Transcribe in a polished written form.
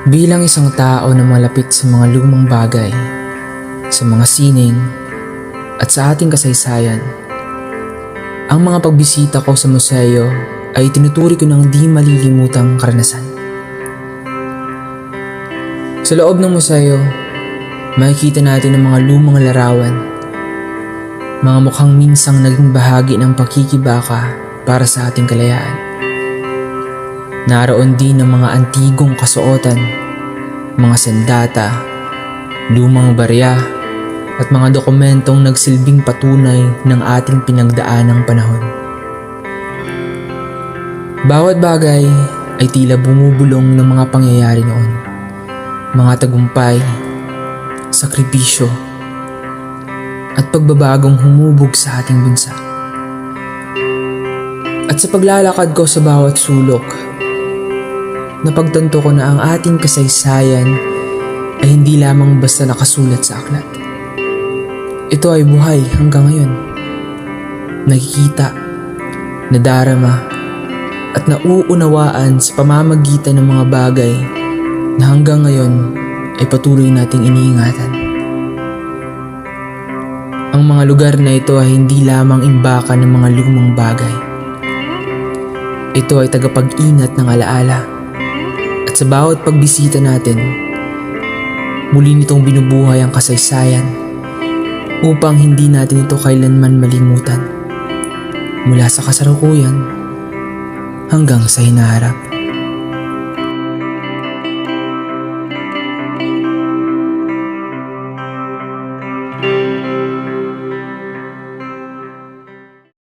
Bilang isang tao na malapit sa mga lumang bagay, sa mga sining, at sa ating kasaysayan, ang mga pagbisita ko sa museo ay tinuturi ko ng di malilimutang karanasan. Sa loob ng museo, makikita natin ang mga lumang larawan, mga mukhang minsang naging bahagi ng pakikibaka para sa ating kalayaan. Naroon din ang mga antigong kasuotan, mga sandata, lumang barya, at mga dokumentong nagsilbing patunay ng ating pinagdaanang panahon. Bawat bagay ay tila bumubulong ng mga pangyayari noon, mga tagumpay, sakripisyo, at pagbabagong humubog sa ating bansa. At sa paglalakad ko sa bawat sulok, napagtanto ko na ang ating kasaysayan ay hindi lamang basta nakasulat sa aklat. Ito ay buhay hanggang ngayon. Nakikita, nadarama, at nauunawaan sa pamamagitan ng mga bagay na hanggang ngayon ay patuloy nating iniingatan. Ang mga lugar na ito ay hindi lamang imbakan ng mga lumang bagay. Ito ay tagapag-ingat ng alaala. At sa bawat pagbisita natin, muli nitong binubuhay ang kasaysayan upang hindi natin ito kailanman malimutan mula sa kasalukuyan hanggang sa hinaharap.